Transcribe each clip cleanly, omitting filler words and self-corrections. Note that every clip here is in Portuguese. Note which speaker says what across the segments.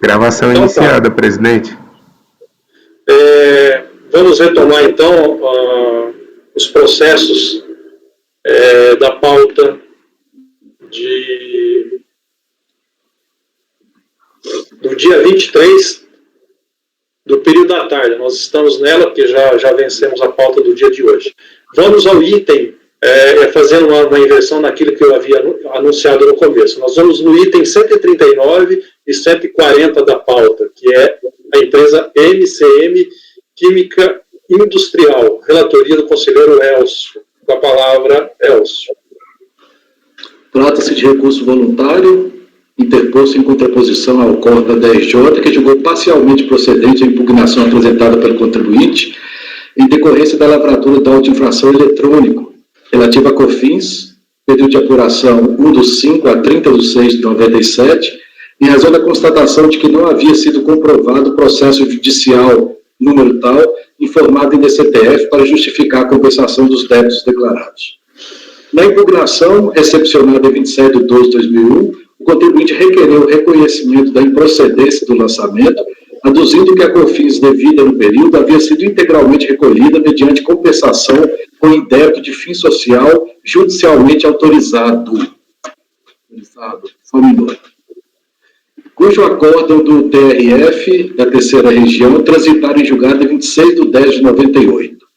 Speaker 1: Gravação
Speaker 2: Então,
Speaker 1: iniciada, presidente.
Speaker 2: Vamos retomar, então, os processos da pauta do dia 23 do período da tarde. Nós estamos nela, porque já vencemos a pauta do dia de hoje. Vamos ao item, fazendo uma inversão naquilo que eu havia anunciado no começo. Nós vamos no item 139 e 140 da pauta, que é a empresa MCM Química Industrial, relatoria do conselheiro Elcio. Com a palavra, Elcio.
Speaker 3: Trata-se de recurso voluntário, interposto em contraposição ao acordo da DRJ, que julgou parcialmente procedente a impugnação apresentada pelo contribuinte em decorrência da lavratura do auto de infração eletrônico, relativa a COFINS, período de apuração 1/5 a 30/6 de 97, em razão da constatação de que não havia sido comprovado o processo judicial número tal, informado em DCTF para justificar a compensação dos débitos declarados. Na impugnação, recepcionada em 27 de 12 de 2001, o contribuinte requereu o reconhecimento da improcedência do lançamento, aduzindo que a COFINS devida no período havia sido integralmente recolhida mediante compensação com indébito de fim social judicialmente autorizado. Só um minuto. Cujo acórdão do TRF da terceira região transitaram em julgado em 26 de 10 de 98.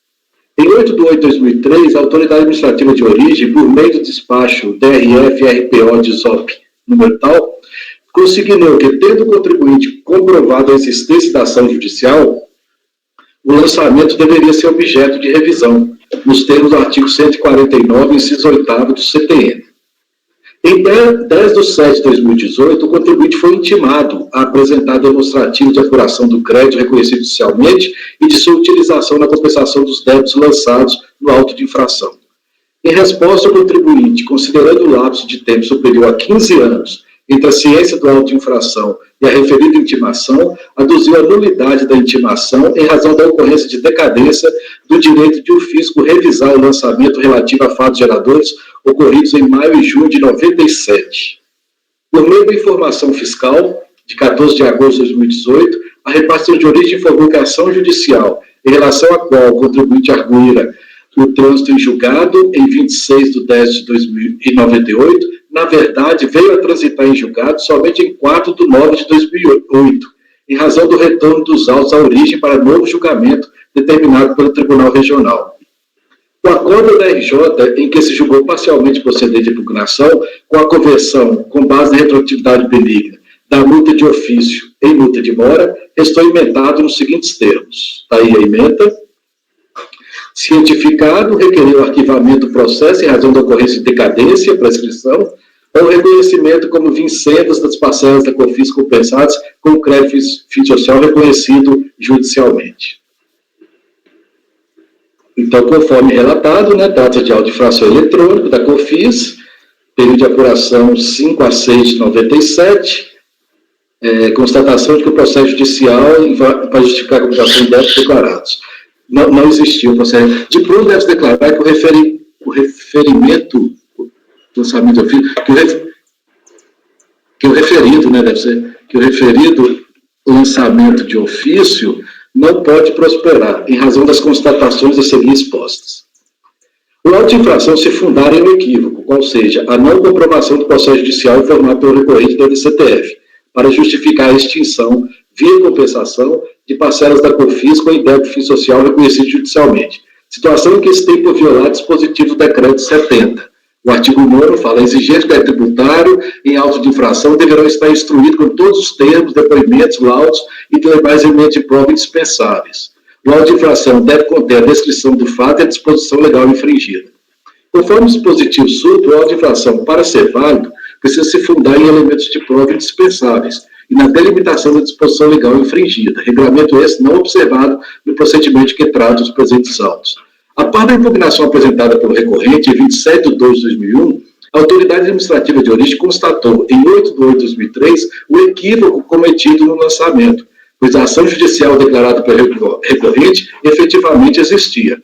Speaker 3: Em 8 de 8 de 2003, a autoridade administrativa de origem, por meio do despacho DRF-RPO de ZOP número tal, consignou que, tendo o contribuinte comprovado a existência da ação judicial, o lançamento deveria ser objeto de revisão, nos termos do artigo 149, inciso 8º do CTN. Em 10 de 7 de 2018, o contribuinte foi intimado a apresentar demonstrativo de apuração do crédito reconhecido judicialmente e de sua utilização na compensação dos débitos lançados no auto de infração. Em resposta, o contribuinte, considerando o lapso de tempo superior a 15 anos entre a ciência do auto de infração e a referida intimação, aduziu a nulidade da intimação em razão da ocorrência de decadência do direito de o fisco revisar o lançamento relativo a fatos geradores ocorridos em maio e junho de 97. Por meio da informação fiscal, de 14 de agosto de 2018, a repartição de origem informou que a ação judicial, em relação à qual o contribuinte arguíra o trânsito em julgado em 26 de 10 de 2098, na verdade, veio a transitar em julgado somente em 4 de 9 de 2008, em razão do retorno dos autos à origem para novo julgamento determinado pelo Tribunal Regional. O acordo da RJ, em que se julgou parcialmente procedente de impugnação, com a conversão, com base na retroatividade benigna, da multa de ofício em multa de mora, restou emendado nos seguintes termos. Está aí a emenda. Cientificado, requereu o arquivamento do processo em razão da ocorrência de decadência, prescrição, ou reconhecimento como vincendas das parcelas da COFINS compensadas com crédito fim social reconhecido judicialmente. Então, conforme relatado, trata de auto de infração eletrônico da COFINS, período de apuração 5 a 6 de 97, constatação de que o processo judicial para justificar a compensação de débitos declarados. Não existiu o processo. De pronto, deve-se declarar que o referimento, lançamento do ofício, que o referido, deve ser, que o referido lançamento de ofício não pode prosperar, em razão das constatações a seguir expostas. O auto de infração se fundar em um equívoco, qual seja, a não comprovação do processo judicial informado pelo recorrente da DCTF, para justificar a extinção, via compensação, de parcelas da COFINS com indébito fim social reconhecido judicialmente. Situação em que se tem por violar dispositivo do decreto 70. O artigo 9 fala, a exigência do tributário em auto de infração deverão estar instruídos com todos os termos, depoimentos, laudos e demais elementos de prova indispensáveis. O auto de infração deve conter a descrição do fato e a disposição legal infringida. Conforme o dispositivo súbito, o auto de infração, para ser válido, precisa se fundar em elementos de prova indispensáveis e na delimitação da disposição legal infringida, regulamento esse não observado no procedimento que trata os presentes autos. A par da impugnação apresentada pelo recorrente, em 27 de 2 de 2001, a autoridade administrativa de origem constatou, em 8 de 8 de 2003, o equívoco cometido no lançamento, pois a ação judicial declarada pelo recorrente efetivamente existia.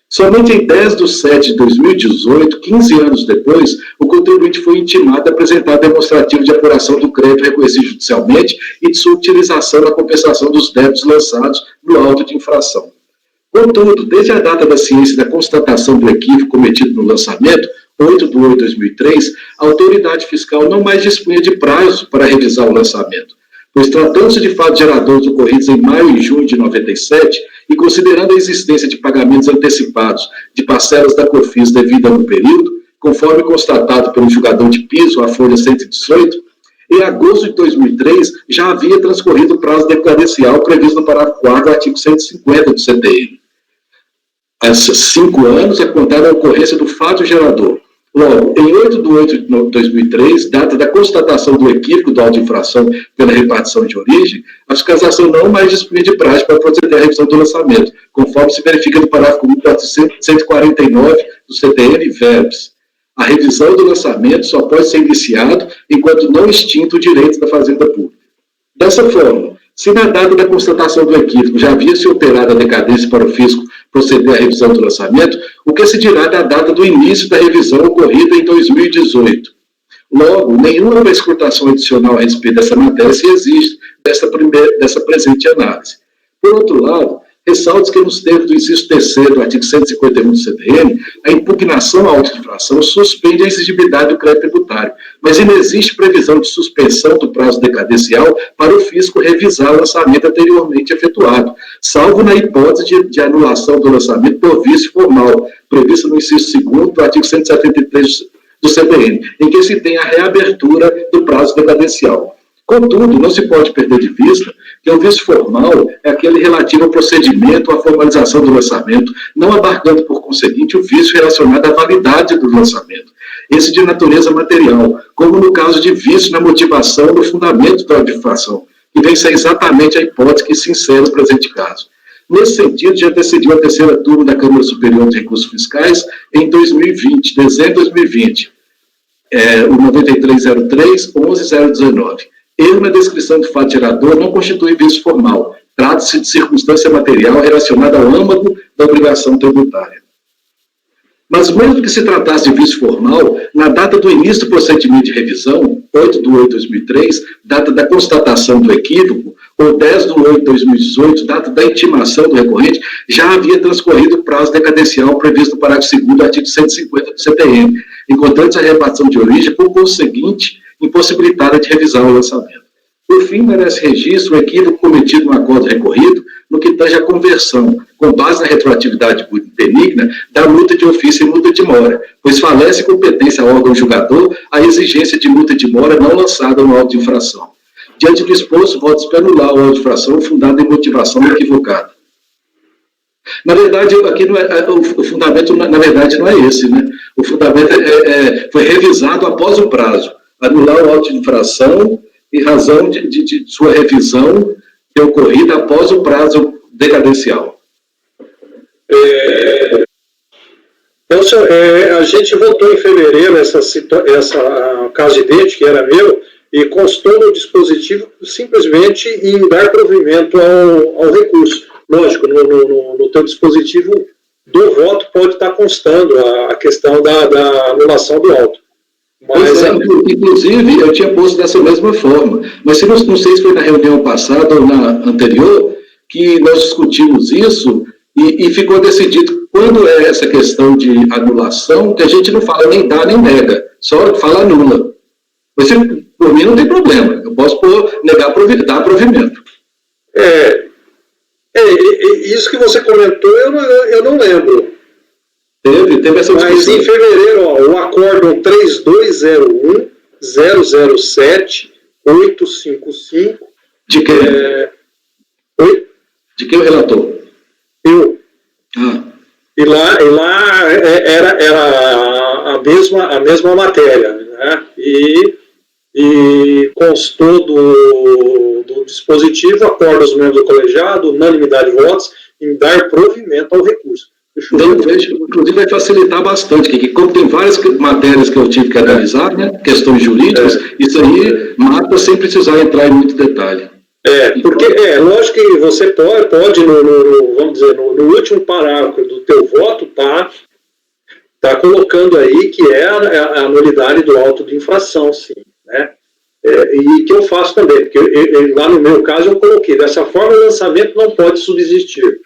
Speaker 3: Somente em 10/7/2018, 15 anos depois, o contribuinte foi intimado a apresentar demonstrativo de apuração do crédito reconhecido judicialmente e de sua utilização na compensação dos débitos lançados no auto de infração. Contudo, desde a data da ciência da constatação do equívoco cometido no lançamento, 8/8/2003, a autoridade fiscal não mais dispunha de prazo para revisar o lançamento, pois tratando-se de fatos geradores ocorridos em maio e junho de 97, e considerando a existência de pagamentos antecipados de parcelas da COFINS devida no período, conforme constatado pelo julgador de piso, a folha 118, em agosto de 2003 já havia transcorrido o prazo decadencial previsto no parágrafo 4º do artigo 150 do CTN. Esses 5 anos é contada a ocorrência do fato gerador. Logo, em 8/8/2003, data da constatação do equívoco do auto de infração pela repartição de origem, a fiscalização não mais dispunha de prazo para proceder à revisão do lançamento, conforme se verifica no parágrafo 1 do artigo 149 do CTN verbs. A revisão do lançamento só pode ser iniciado enquanto não extinto o direito da Fazenda Pública. Dessa forma, se na data da constatação do equívoco já havia se operado a decadência para o fisco proceder à revisão do lançamento, o que se dirá da data do início da revisão ocorrida em 2018? Logo, nenhuma prescrutação adicional a respeito dessa matéria se exige dessa presente análise. Por outro lado, ressalto que nos termos do inciso 3º do artigo 151 do CTN, a impugnação à auto-infração suspende a exigibilidade do crédito tributário, mas não existe previsão de suspensão do prazo decadencial para o fisco revisar o lançamento anteriormente efetuado, salvo na hipótese de anulação do lançamento por vício formal, prevista no inciso 2º do artigo 173 do CTN, em que se tem a reabertura do prazo decadencial. Contudo, não se pode perder de vista que o vício formal é aquele relativo ao procedimento, à formalização do lançamento, não abarcando, por conseguinte, o vício relacionado à validade do lançamento. Esse de natureza material, como no caso de vício na motivação do fundamento da infração, que vem ser exatamente a hipótese que se insere no presente caso. Nesse sentido, já decidiu a terceira turma da Câmara Superior de Recursos Fiscais em 2020, dezembro de 2020, o 9303-11019. Erro na descrição do fato gerador não constitui vício formal. Trata-se de circunstância material relacionada ao âmago da obrigação tributária. Mas mesmo que se tratasse de vício formal, na data do início do procedimento de revisão, 8/8/2003, data da constatação do equívoco, ou 10/8/2018, data da intimação do recorrente, já havia transcorrido o prazo decadencial previsto no parágrafo 2º do artigo 150 do CTN, encontrando-se a repartição de origem, por conseguinte, impossibilitada de revisar o lançamento. Por fim, merece registro o equívoco cometido no acordo recorrido no que tange a conversão, com base na retroatividade benigna, da multa de ofício e multa de mora, pois falece competência ao órgão julgador a exigência de multa de mora não lançada no auto de infração. Diante do exposto, voto-se para anular o auto de infração fundado em motivação equivocada. Na verdade, aqui não é, o fundamento, na verdade, não é esse, né? O fundamento foi revisado após o prazo. Anular o auto de infração em razão de sua revisão ter ocorrido após o prazo decadencial.
Speaker 2: A gente votou em fevereiro essa caso idêntico, que era meu, e constou no dispositivo simplesmente em dar provimento ao recurso. Lógico, no teu dispositivo do voto pode estar constando a questão da anulação do auto. Mas,
Speaker 3: inclusive, eu tinha posto dessa mesma forma, mas não sei se foi na reunião passada ou na anterior, que nós discutimos isso e ficou decidido quando é essa questão de anulação, que a gente não fala nem dá nem nega, só fala anula. Mas, por mim, não tem problema, eu posso dar provimento.
Speaker 2: Isso que você comentou, eu não lembro.
Speaker 3: Teve essa discussão.
Speaker 2: Mas em fevereiro, o acórdão 3201-007-855.
Speaker 3: De quem?
Speaker 2: Oi?
Speaker 3: De quem o relator?
Speaker 2: Eu. E lá era a mesma matéria, né? E constou do dispositivo, acorda os membros do colegiado, unanimidade de votos, em dar provimento ao recurso.
Speaker 3: Então, inclusive, vai facilitar bastante, que como tem várias matérias que eu tive que analisar, né, questões jurídicas, isso aí mata sem precisar entrar em muito detalhe.
Speaker 2: Porque lógico que você pode vamos dizer, no último parágrafo do teu voto, tá colocando aí que é a nulidade do auto de infração, sim, né? E que eu faço também, porque lá no meu caso eu coloquei, dessa forma o lançamento não pode subsistir.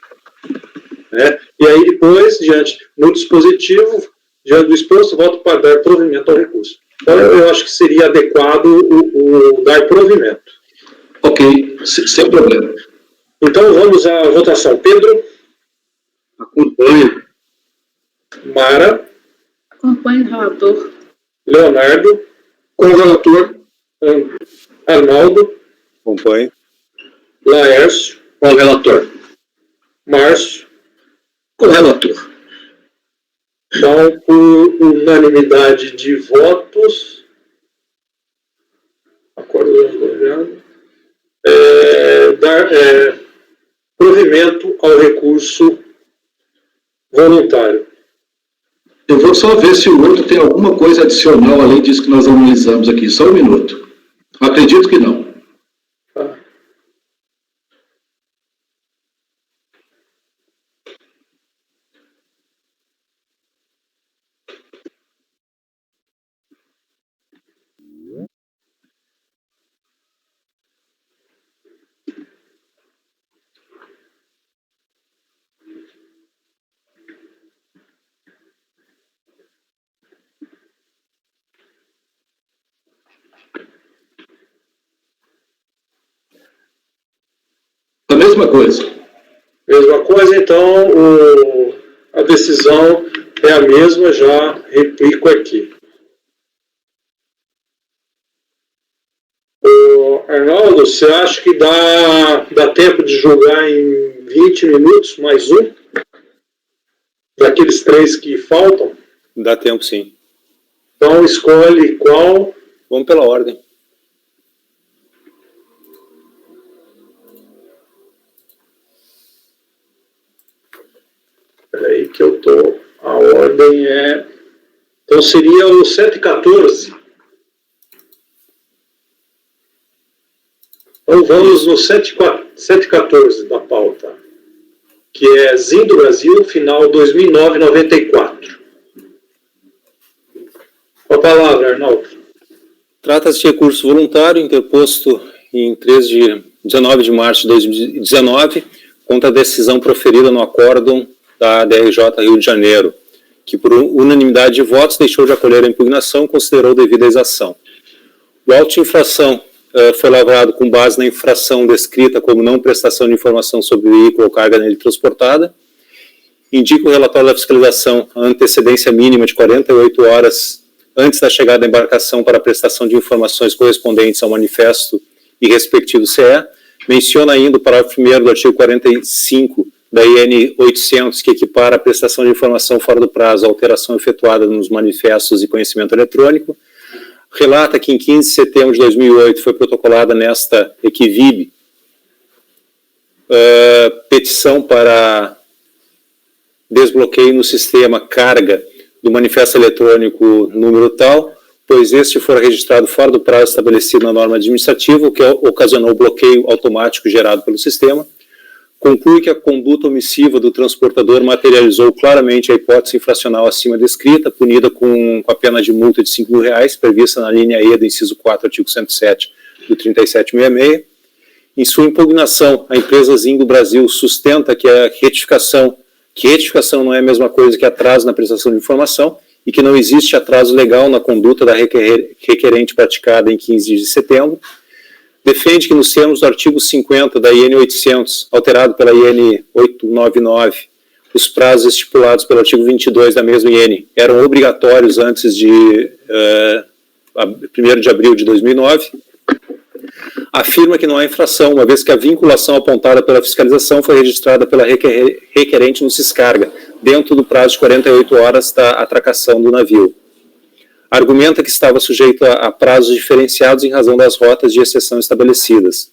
Speaker 2: Né? E aí depois, no dispositivo, diante do exposto, voto para dar provimento ao recurso. Então eu acho que seria adequado o dar provimento.
Speaker 3: Ok, sem problema.
Speaker 2: Então vamos à votação. Pedro?
Speaker 3: Acompanho.
Speaker 2: Mara?
Speaker 1: Acompanho o relator.
Speaker 2: Leonardo?
Speaker 3: Com o relator.
Speaker 2: Arnaldo?
Speaker 4: Acompanho.
Speaker 2: Laércio?
Speaker 3: Com o relator.
Speaker 2: Márcio?
Speaker 3: Com o relator.
Speaker 2: Então, por unanimidade de votos, acordo do governo, dar provimento ao recurso voluntário.
Speaker 3: Eu vou só ver se o outro tem alguma coisa adicional além disso que nós analisamos aqui. Só um minuto. Acredito que não. A mesma coisa.
Speaker 2: Mesma coisa, então a decisão é a mesma, já replico aqui. Arnaldo, você acha que dá tempo de julgar em 20 minutos, mais um? Daqueles 3 que faltam?
Speaker 4: Dá tempo, sim.
Speaker 2: Então escolhe qual.
Speaker 4: Vamos pela ordem.
Speaker 2: Peraí que eu tô. A ordem é. Então seria o 714. Então vamos no 714 da pauta, que é ZIM do Brasil, final 2009-94. Com a palavra, Arnaldo.
Speaker 4: Trata-se de recurso voluntário interposto em 19 de março de 2019 contra a decisão proferida no acórdão da DRJ Rio de Janeiro, que por unanimidade de votos deixou de acolher a impugnação e considerou devida a exação. O auto de infração foi lavrado com base na infração descrita como não prestação de informação sobre o veículo ou carga nele transportada. Indica o relatório da fiscalização a antecedência mínima de 48 horas antes da chegada da embarcação para a prestação de informações correspondentes ao manifesto e respectivo CE. Menciona ainda o parágrafo 1º do artigo 45 da IN 800, que equipara a prestação de informação fora do prazo à alteração efetuada nos manifestos de conhecimento eletrônico. Relata que em 15 de setembro de 2008 foi protocolada nesta Equivib petição para desbloqueio no sistema carga do manifesto eletrônico número tal, pois este for registrado fora do prazo estabelecido na norma administrativa, o que ocasionou o bloqueio automático gerado pelo sistema. Conclui que a conduta omissiva do transportador materializou claramente a hipótese infracional acima descrita, punida com a pena de multa de R$5.000, prevista na linha E do inciso 4, artigo 107 do 3766. Em sua impugnação, a empresa ZIM do Brasil sustenta que a retificação não é a mesma coisa que atraso na prestação de informação e que não existe atraso legal na conduta da requerente praticada em 15 de setembro. Defende que nos termos do artigo 50 da IN 800, alterado pela IN 899, os prazos estipulados pelo artigo 22 da mesma IN eram obrigatórios antes de 1º de abril de 2009. Afirma que não há infração, uma vez que a vinculação apontada pela fiscalização foi registrada pela requerente no Siscarga, dentro do prazo de 48 horas da atracação do navio. Argumenta que estava sujeito a prazos diferenciados em razão das rotas de exceção estabelecidas.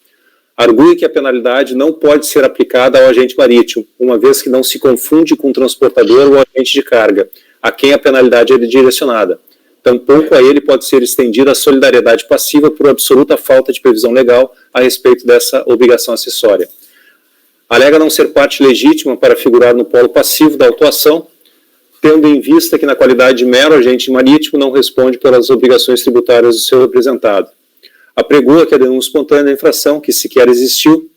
Speaker 4: Argue que a penalidade não pode ser aplicada ao agente marítimo, uma vez que não se confunde com o transportador ou agente de carga, a quem a penalidade é direcionada. Tampouco a ele pode ser estendida a solidariedade passiva por absoluta falta de previsão legal a respeito dessa obrigação acessória. Alega não ser parte legítima para figurar no polo passivo da autuação, tendo em vista que, na qualidade de mero agente marítimo, não responde pelas obrigações tributárias do seu representado. Apregoa que a denúncia espontânea da infração, que sequer existiu,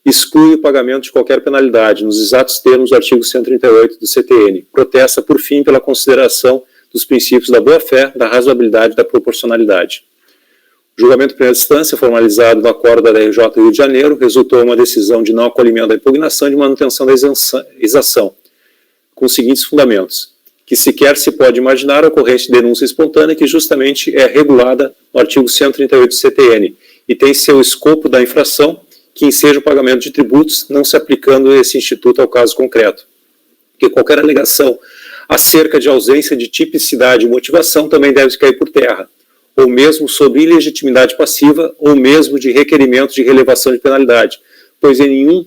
Speaker 4: exclui o pagamento de qualquer penalidade, nos exatos termos do artigo 138 do CTN. Protesta, por fim, pela consideração dos princípios da boa-fé, da razoabilidade e da proporcionalidade. O julgamento de primeira instância, formalizado no acordo da DRJ do Rio de Janeiro, resultou em uma decisão de não acolhimento da impugnação e de manutenção da exação, com os seguintes fundamentos: que sequer se pode imaginar a ocorrência de denúncia espontânea, que justamente é regulada no artigo 138 do CTN, e tem seu escopo da infração, que enseja o pagamento de tributos, não se aplicando esse instituto ao caso concreto. Que qualquer alegação acerca de ausência de tipicidade e motivação também deve cair por terra, ou mesmo sobre ilegitimidade passiva, ou mesmo de requerimento de relevação de penalidade, pois em nenhum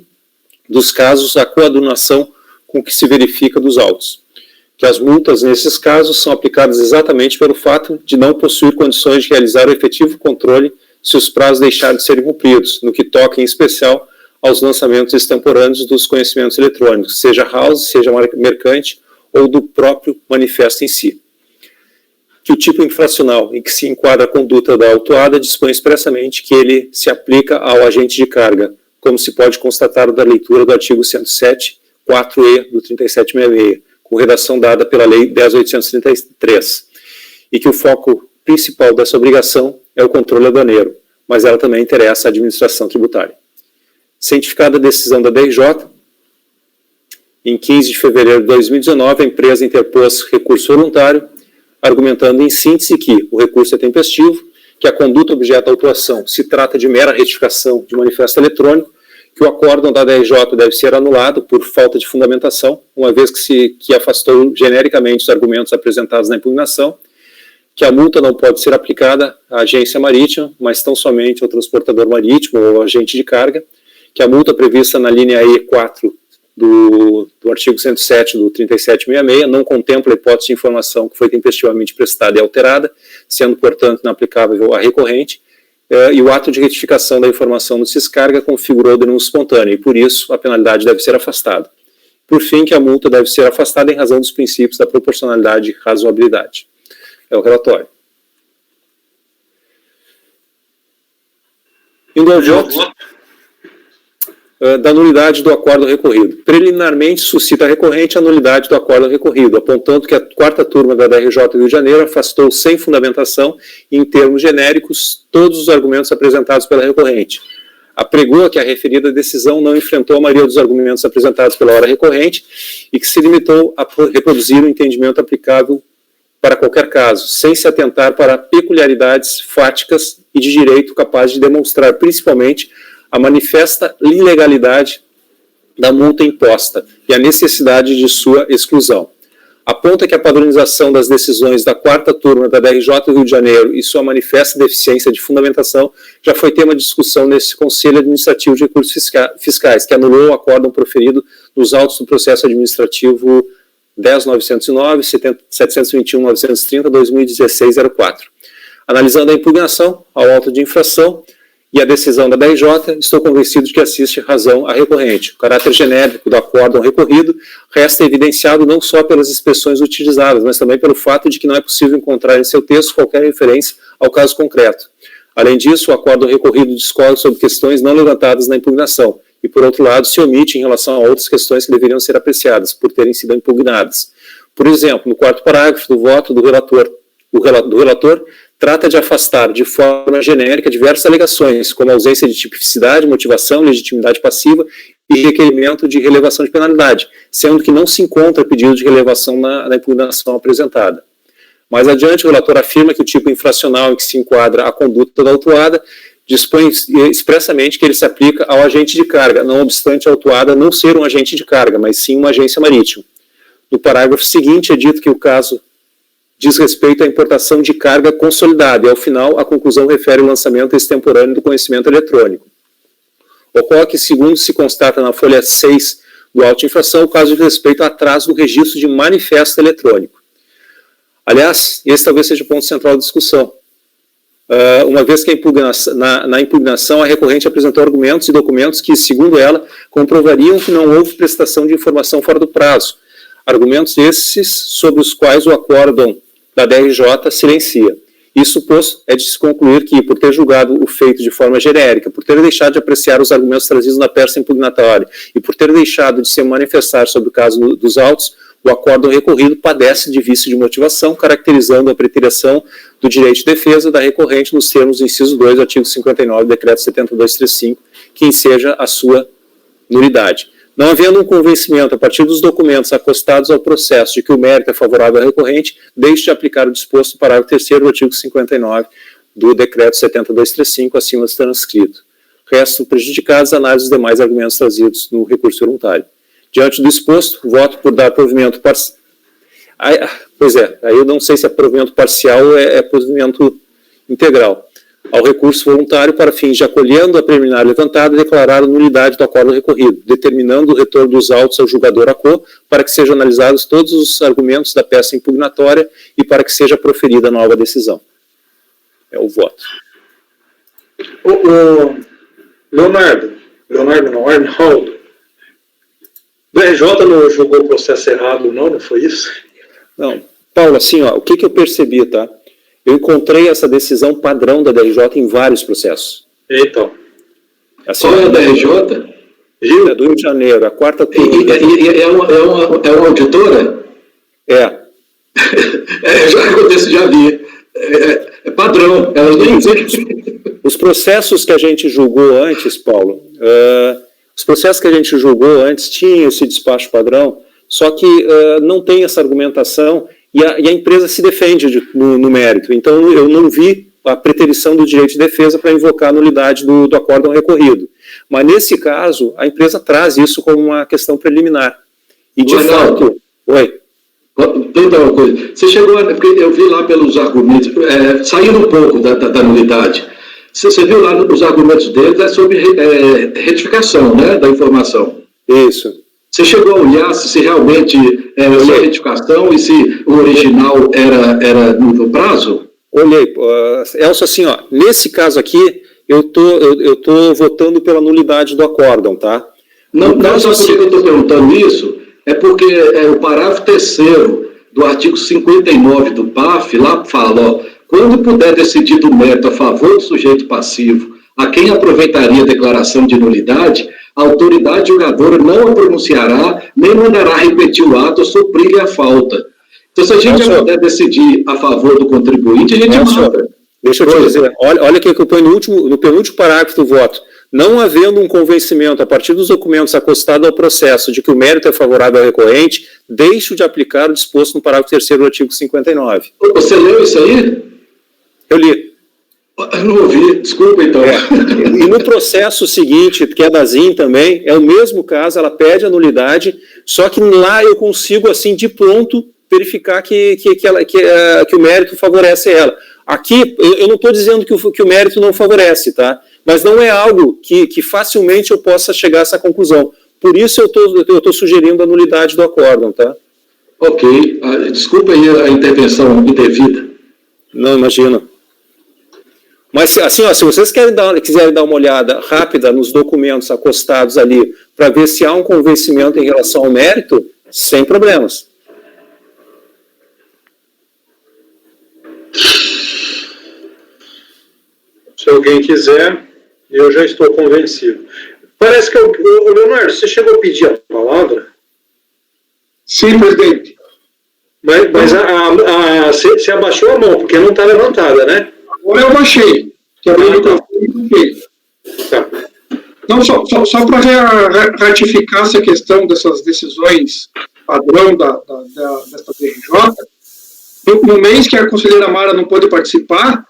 Speaker 4: dos casos há coadunação com o que se verifica dos autos. Que as multas, nesses casos, são aplicadas exatamente pelo fato de não possuir condições de realizar o efetivo controle se os prazos deixarem de serem cumpridos, no que toca em especial aos lançamentos extemporâneos dos conhecimentos eletrônicos, seja house, seja mercante, ou do próprio manifesto em si. Que o tipo infracional em que se enquadra a conduta da autuada dispõe expressamente que ele se aplica ao agente de carga, como se pode constatar da leitura do artigo 107, 4E do 3766, com redação dada pela Lei 10.833, e que o foco principal dessa obrigação é o controle aduaneiro, mas ela também interessa à administração tributária. Cientificada a decisão da DRJ, em 15 de fevereiro de 2019, a empresa interpôs recurso voluntário, argumentando em síntese que o recurso é tempestivo, que a conduta objeto da autuação se trata de mera retificação de manifesto eletrônico, que o acórdão da DRJ deve ser anulado por falta de fundamentação, uma vez que afastou genericamente os argumentos apresentados na impugnação, que a multa não pode ser aplicada à agência marítima, mas tão somente ao transportador marítimo ou ao agente de carga, que a multa prevista na linha E4 do artigo 107 do 3766 não contempla a hipótese de informação que foi tempestivamente prestada e alterada, sendo, portanto, inaplicável à recorrente, e o ato de retificação da informação do Ciscarga configurou denúncia espontânea, e por isso a penalidade deve ser afastada. Por fim, que a multa deve ser afastada em razão dos princípios da proporcionalidade e razoabilidade. É o relatório. Indo ao voto da nulidade do acordo recorrido. Preliminarmente, suscita a recorrente a nulidade do acordo recorrido, apontando que a quarta turma da DRJ do Rio de Janeiro afastou sem fundamentação, em termos genéricos, todos os argumentos apresentados pela recorrente. Apregoa que a referida decisão não enfrentou a maioria dos argumentos apresentados pela hora recorrente e que se limitou a reproduzir o entendimento aplicável para qualquer caso, sem se atentar para peculiaridades fáticas e de direito capazes de demonstrar, principalmente, a manifesta ilegalidade da multa imposta e a necessidade de sua exclusão. Aponta que a padronização das decisões da quarta turma da DRJ do Rio de Janeiro e sua manifesta deficiência de fundamentação já foi tema de discussão nesse Conselho Administrativo de Recursos Fiscais, que anulou o acórdão proferido nos autos do processo administrativo 10.909, 721.930, 2016-04. Analisando a impugnação ao auto de infração e a decisão da DRJ, estou convencido de que assiste razão à recorrente. O caráter genérico do acórdão recorrido resta evidenciado não só pelas expressões utilizadas, mas também pelo fato de que não é possível encontrar em seu texto qualquer referência ao caso concreto. Além disso, o acórdão recorrido discorre sobre questões não levantadas na impugnação e, por outro lado, se omite em relação a outras questões que deveriam ser apreciadas por terem sido impugnadas. Por exemplo, no quarto parágrafo do voto do relator, trata de afastar de forma genérica diversas alegações, como ausência de tipicidade, motivação, legitimidade passiva e requerimento de relevação de penalidade, sendo que não se encontra pedido de relevação na impugnação apresentada. Mais adiante, o relator afirma que o tipo infracional em que se enquadra a conduta da autuada dispõe expressamente que ele se aplica ao agente de carga, não obstante a autuada não ser um agente de carga, mas sim uma agência marítima. No parágrafo seguinte é dito que o caso diz respeito à importação de carga consolidada e, ao final, a conclusão refere o lançamento extemporâneo do conhecimento eletrônico. Ocorre que, segundo se constata na folha 6 do auto de infração, o caso diz respeito ao atraso do registro de manifesto eletrônico. Aliás, esse talvez seja o ponto central da discussão. Uma vez que na impugnação a recorrente apresentou argumentos e documentos que, segundo ela, comprovariam que não houve prestação de informação fora do prazo. Argumentos esses sobre os quais o acórdão da DRJ silencia. Isso posto é de se concluir que, por ter julgado o feito de forma genérica, por ter deixado de apreciar os argumentos trazidos na peça impugnatória e por ter deixado de se manifestar sobre o caso dos autos, o acórdão recorrido padece de vício de motivação, caracterizando a preterição do direito de defesa da recorrente nos termos do inciso 2 do artigo 59 do decreto 7235, que enseja a sua nulidade. Não havendo um convencimento a partir dos documentos acostados ao processo de que o mérito é favorável à recorrente, deixe de aplicar o disposto no parágrafo 3º do artigo 59 do decreto 7235, acima transcrito. Restam prejudicadas a análise dos demais argumentos trazidos no recurso voluntário. Diante do exposto, voto por dar provimento parcial. Pois é, aí eu não sei se é provimento parcial ou é provimento integral. Ao recurso voluntário para fins de, acolhendo a preliminar levantada, declarar a nulidade do acórdão recorrido, determinando o retorno dos autos ao julgador ACO para que sejam analisados todos os argumentos da peça impugnatória e para que seja proferida a nova decisão. É o voto.
Speaker 2: Arnaldo. O RJ não julgou o processo errado, não foi isso?
Speaker 4: Não. Paulo, assim, o que eu percebi, tá? Eu encontrei essa decisão padrão da DRJ em vários processos.
Speaker 2: Então.
Speaker 3: Assim, qual é a DRJ?
Speaker 4: É do Rio de Janeiro, a quarta turma.
Speaker 3: É uma auditora?
Speaker 4: É.
Speaker 3: Já aconteceu, já vi. É padrão. Elas nem existem.
Speaker 4: Os processos que a gente julgou antes, Paulo, os processos que a gente julgou antes tinham esse despacho padrão, só que não tem essa argumentação e a empresa se defende no mérito. Então, eu não vi a preterição do direito de defesa para invocar a nulidade do acórdão recorrido. Mas, nesse caso, a empresa traz isso como uma questão preliminar. E, de fato... Oi.
Speaker 3: Tenta uma coisa. Você chegou porque eu vi lá pelos argumentos, saindo um pouco da nulidade, você viu lá nos argumentos deles sobre retificação, né, da informação.
Speaker 4: Isso.
Speaker 3: Você chegou a olhar se realmente era retificação e se o original era no prazo?
Speaker 4: Olhei. Elcio, assim, nesse caso aqui, eu tô votando pela nulidade do acórdão, tá?
Speaker 3: Não, só porque eu estou perguntando isso, é porque o parágrafo 3º do artigo 59 do PAF, lá fala, quando puder decidir do mérito a favor do sujeito passivo, a quem aproveitaria a declaração de nulidade, a autoridade julgadora não a pronunciará, nem mandará repetir o ato ou suprir a falta. Então, se a gente já puder decidir a favor do contribuinte, a gente manda.
Speaker 4: Deixa eu te dizer, olha aqui que eu ponho no penúltimo parágrafo do voto. Não havendo um convencimento a partir dos documentos acostados ao processo de que o mérito é favorável ao recorrente, deixo de aplicar o disposto no parágrafo 3º do artigo 59.
Speaker 3: Você leu isso aí?
Speaker 4: Eu li.
Speaker 3: Eu não ouvi, desculpa então.
Speaker 4: E no processo seguinte, que é da ZIN também, é o mesmo caso, ela pede a nulidade, só que lá eu consigo, assim, de pronto, verificar que o mérito favorece ela. Aqui, eu não estou dizendo que o mérito não favorece, tá? Mas não é algo que facilmente eu possa chegar a essa conclusão. Por isso eu estou sugerindo a nulidade do acórdão, tá?
Speaker 3: Ok. Desculpa aí a intervenção indevida.
Speaker 4: Não, imagina. Mas, assim, se vocês quiserem dar uma olhada rápida nos documentos acostados ali, para ver se há um convencimento em relação ao mérito, sem problemas.
Speaker 2: Se alguém quiser, eu já estou convencido. Parece que Leonardo, você chegou a pedir a palavra?
Speaker 5: Sim, presidente.
Speaker 2: Mas você abaixou a mão, porque não está levantada, né?
Speaker 5: Agora eu baixei.
Speaker 2: Tá.
Speaker 5: Não, só para ratificar essa questão dessas decisões padrão desta DRJ, no mês que a conselheira Mara não pôde participar,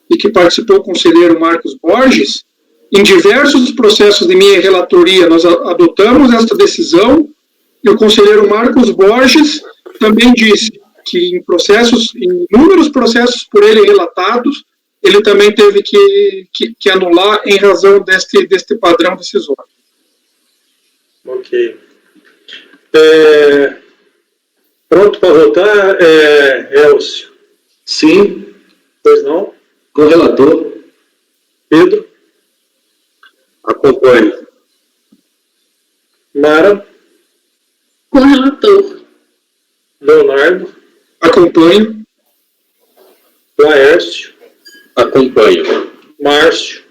Speaker 5: e que participou o conselheiro Marcos Borges, em diversos processos de minha relatoria, nós adotamos esta decisão, e o conselheiro Marcos Borges também disse que em inúmeros processos por ele relatados, ele também teve que anular em razão deste padrão decisório.
Speaker 2: Ok. Pronto para votar, Elcio?
Speaker 3: Sim.
Speaker 2: Pois não?
Speaker 3: Com o relator.
Speaker 2: Pedro?
Speaker 3: Acompanho.
Speaker 2: Mara?
Speaker 1: Com o relator.
Speaker 2: Leonardo?
Speaker 5: Acompanho.
Speaker 2: Laércio?
Speaker 3: Acompanho.
Speaker 2: Márcio?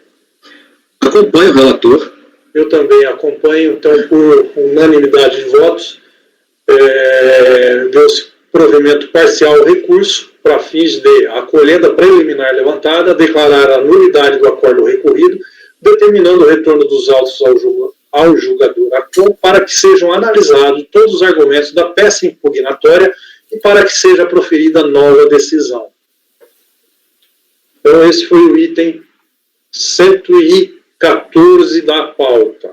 Speaker 3: Acompanho o relator.
Speaker 2: Eu também acompanho, então, por unanimidade de votos, deu-se provimento parcial ao recurso para fins de acolhenda preliminar levantada, declarar a nulidade do acordo recorrido, determinando o retorno dos autos ao julgador para que sejam analisados todos os argumentos da peça impugnatória e para que seja proferida nova decisão. Então, esse foi o item 114 da pauta.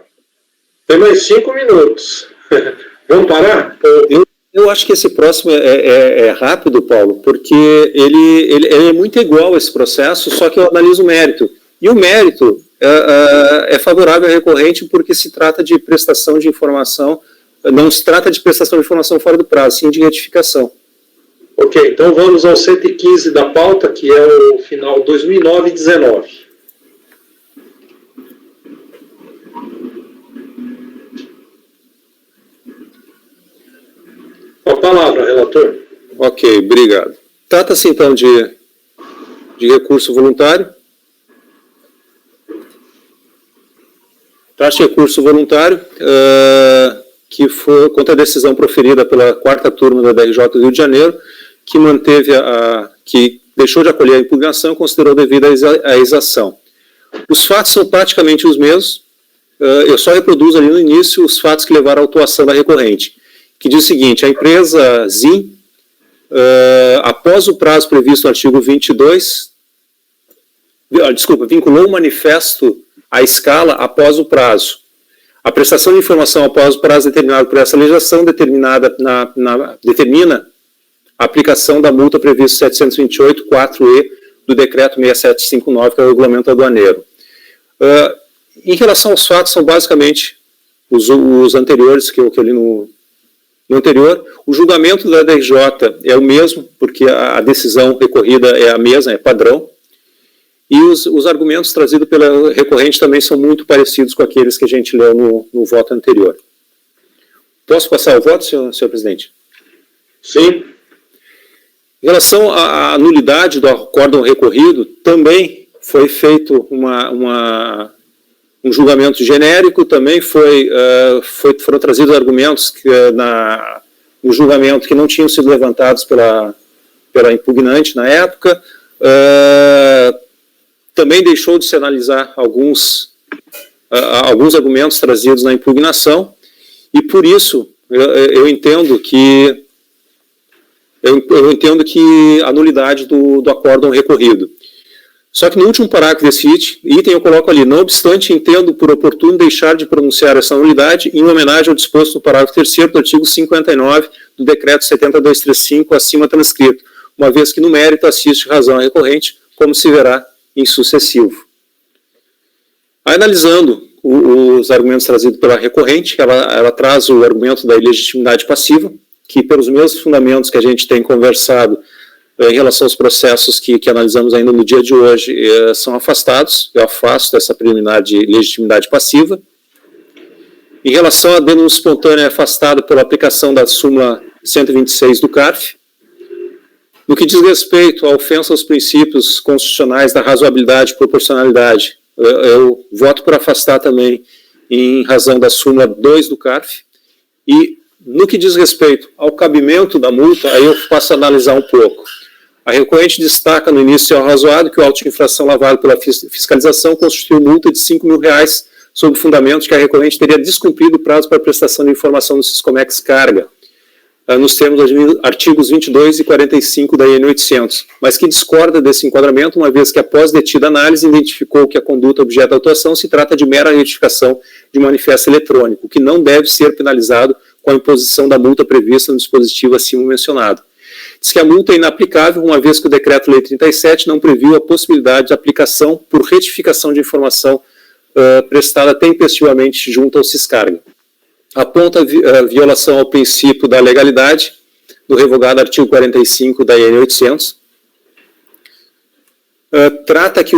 Speaker 2: Tem mais 5 minutos. Vamos parar?
Speaker 4: Eu acho que esse próximo é rápido, Paulo, porque ele é muito igual a esse processo, só que eu analiso o mérito. E o mérito é favorável ao recorrente porque se trata de prestação de informação, não se trata de prestação de informação fora do prazo, sim de retificação.
Speaker 2: Ok, então vamos ao 115 da pauta, que é o final 2009 e 19. A palavra, relator.
Speaker 4: Ok, obrigado. Trata-se então de recurso voluntário. Trata-se de recurso voluntário que foi contra a decisão proferida pela 4ª turma da DRJ do Rio de Janeiro, que manteve que deixou de acolher a impugnação e considerou devida a exação. Os fatos são praticamente os mesmos. Eu só reproduzo ali no início os fatos que levaram à autuação da recorrente, que diz o seguinte: a empresa ZIM, após o prazo previsto no artigo 22, vinculou o manifesto à escala após o prazo. A prestação de informação após o prazo determinado por essa legislação determina a aplicação da multa prevista 728.4e do decreto 6759, que é o regulamento aduaneiro. Em relação aos fatos, são basicamente os anteriores que eu li no anterior. O julgamento da DRJ é o mesmo, porque a decisão recorrida é a mesma, é padrão. E os argumentos trazidos pela recorrente também são muito parecidos com aqueles que a gente leu no voto anterior. Posso passar o voto, senhor presidente?
Speaker 2: Sim.
Speaker 4: Em relação à nulidade do acórdão recorrido, também foi feito um julgamento genérico, também foram trazidos argumentos no julgamento que não tinham sido levantados pela impugnante na época. Também deixou de se analisar alguns argumentos trazidos na impugnação, e por isso eu entendo que a nulidade do acórdão recorrido. Só que no último parágrafo desse item eu coloco ali: não obstante, entendo por oportuno deixar de pronunciar essa nulidade em homenagem ao disposto no parágrafo 3º do artigo 59 do decreto 70235 acima transcrito, uma vez que no mérito assiste razão à recorrente, como se verá em sucessivo. Analisando os argumentos trazidos pela recorrente, ela traz o argumento da ilegitimidade passiva, que pelos mesmos fundamentos que a gente tem conversado em relação aos processos que analisamos ainda no dia de hoje, são afastados. Eu afasto essa preliminar de legitimidade passiva. Em relação à denúncia espontânea, é afastado pela aplicação da súmula 126 do CARF. No que diz respeito à ofensa aos princípios constitucionais da razoabilidade e proporcionalidade, eu voto por afastar também em razão da súmula 2 do CARF. E no que diz respeito ao cabimento da multa, aí eu passo a analisar um pouco. A recorrente destaca no início ao razoado que o auto de infração lavado pela fiscalização constituiu multa de R$ 5.000 sob fundamento de que a recorrente teria descumprido o prazo para prestação de informação no Siscomex Carga, nos termos dos artigos 22 e 45 da IN 800, mas que discorda desse enquadramento, uma vez que após detida análise identificou que a conduta objeto da autuação se trata de mera retificação de manifesto eletrônico, que não deve ser penalizado com a imposição da multa prevista no dispositivo acima mencionado. Diz que a multa é inaplicável, uma vez que o Decreto-Lei 37 não previu a possibilidade de aplicação por retificação de informação prestada tempestivamente junto ao Siscarga. Aponta a violação ao princípio da legalidade, do revogado artigo 45 da IN 800. Trata que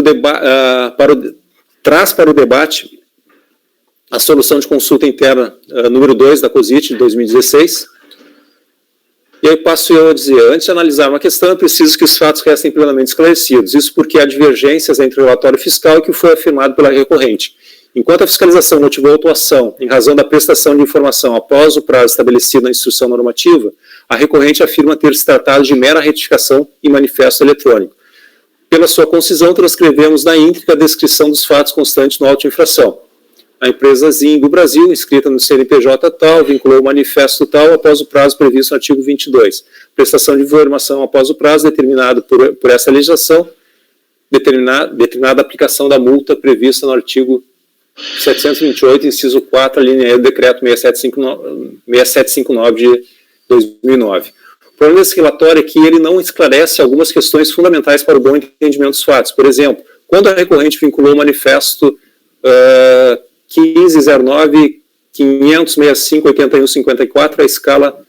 Speaker 4: traz para o debate a solução de consulta interna número 2 da COSIT de 2016. E aí passo eu a dizer, antes de analisar uma questão, é preciso que os fatos restem plenamente esclarecidos. Isso porque há divergências entre o relatório fiscal e o que foi afirmado pela recorrente. Enquanto a fiscalização motivou a atuação em razão da prestação de informação após o prazo estabelecido na instrução normativa, a recorrente afirma ter se tratado de mera retificação em manifesto eletrônico. Pela sua concisão, transcrevemos na íntegra a descrição dos fatos constantes no auto de infração. A empresa ZIN do Brasil, inscrita no CNPJ tal, vinculou o manifesto tal após o prazo previsto no artigo 22. Prestação de informação após o prazo determinado por essa legislação, determinada a aplicação da multa prevista no artigo 728, inciso 4, a linha E do decreto 6759 de 2009. O problema desse relatório é que ele não esclarece algumas questões fundamentais para o bom entendimento dos fatos. Por exemplo, quando a recorrente vinculou o manifesto 1509-565-8154 à escala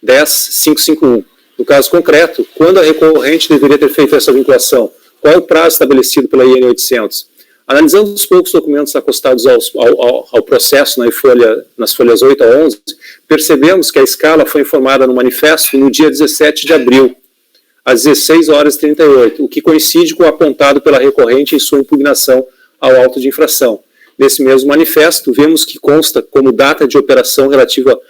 Speaker 4: 090001-10551. No caso concreto, quando a recorrente deveria ter feito essa vinculação? Qual é o prazo estabelecido pela IN 800? Analisando os poucos documentos acostados ao processo nas folhas 8 a 11, percebemos que a escala foi informada no manifesto no dia 17 de abril, às 16h38, o que coincide com o apontado pela recorrente em sua impugnação ao auto de infração. Nesse mesmo manifesto, vemos que consta como data de operação relativa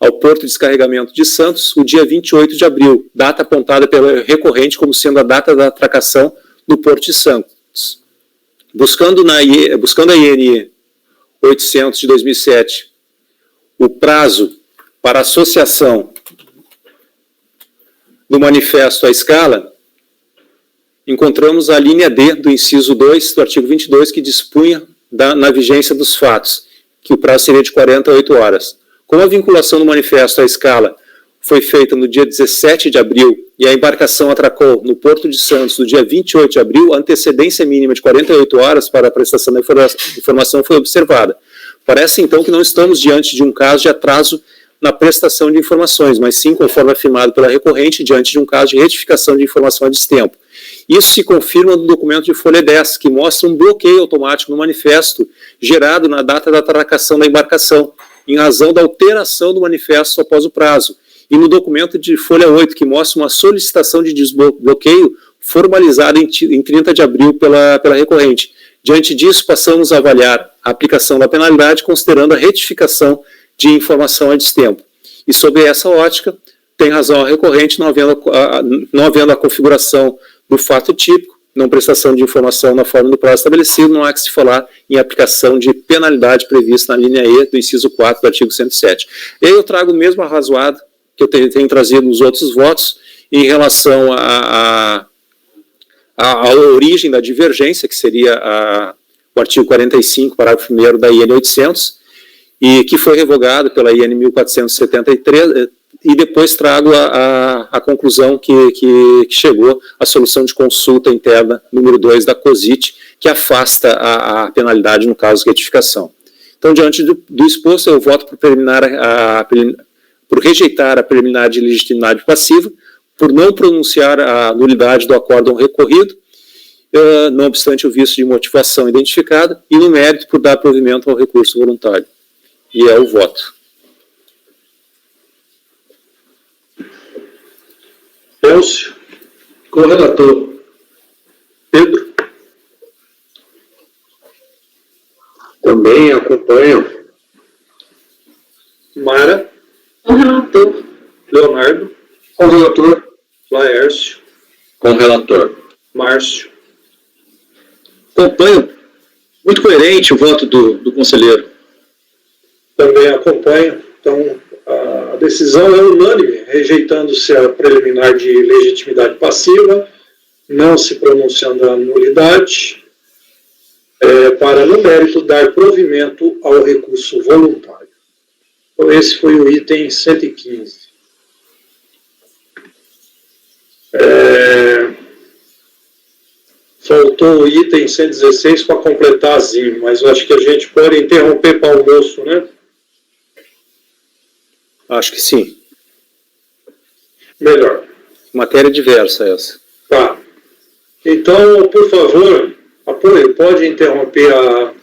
Speaker 4: ao porto de descarregamento de Santos o dia 28 de abril, data apontada pela recorrente como sendo a data da atracação do porto de Santos. Buscando a IN 800 de 2007, o prazo para associação do manifesto à escala, encontramos a linha D do inciso 2 do artigo 22, que dispunha na vigência dos fatos, que o prazo seria de 48 horas. Como a vinculação do manifesto à escala foi feita no dia 17 de abril e a embarcação atracou no Porto de Santos no dia 28 de abril, a antecedência mínima de 48 horas para a prestação da informação foi observada. Parece, então, que não estamos diante de um caso de atraso na prestação de informações, mas sim, conforme afirmado pela recorrente, diante de um caso de retificação de informação a destempo. Isso se confirma no documento de folha 10, que mostra um bloqueio automático no manifesto gerado na data da atracação da embarcação, em razão da alteração do manifesto após o prazo, e no documento de folha 8, que mostra uma solicitação de desbloqueio formalizada em 30 de abril pela recorrente. Diante disso, passamos a avaliar a aplicação da penalidade, considerando a retificação de informação a destempo. E sobre essa ótica, tem razão a recorrente, não havendo a configuração do fato típico, não prestação de informação na forma do prazo estabelecido, não há que se falar em aplicação de penalidade prevista na linha E do inciso 4 do artigo 107. E aí eu trago o mesmo arrazoado que eu tenho trazido nos outros votos em relação à origem da divergência, que seria o artigo 45, parágrafo 1º da IN 800, e que foi revogado pela IN 1473, e depois trago a conclusão que chegou à solução de consulta interna número 2 da COSIT, que afasta a penalidade no caso de retificação. Então, diante do exposto, eu voto por rejeitar a preliminar de legitimidade passiva, por não pronunciar a nulidade do acórdão recorrido, não obstante o vício de motivação identificada, e no mérito por dar provimento ao recurso voluntário. E é o voto.
Speaker 2: Elcio.
Speaker 3: Com o relator.
Speaker 2: Pedro.
Speaker 6: Também acompanho.
Speaker 2: Mara.
Speaker 1: Com o relator.
Speaker 2: Leonardo.
Speaker 5: Com o relator.
Speaker 2: Laércio.
Speaker 6: Com o relator.
Speaker 2: Márcio.
Speaker 3: Acompanho. Muito coerente o voto do conselheiro.
Speaker 2: Também acompanho. Então, a decisão é unânime, rejeitando-se a preliminar de legitimidade passiva, não se pronunciando a nulidade, para, no mérito, dar provimento ao recurso voluntário. Então, esse foi o item 115. Faltou o item 116 para completar a ZIM, mas eu acho que a gente pode interromper para o almoço, né?
Speaker 4: Acho que sim.
Speaker 2: Melhor.
Speaker 4: Matéria diversa essa.
Speaker 2: Tá. Então, por favor, apoio, pode interromper a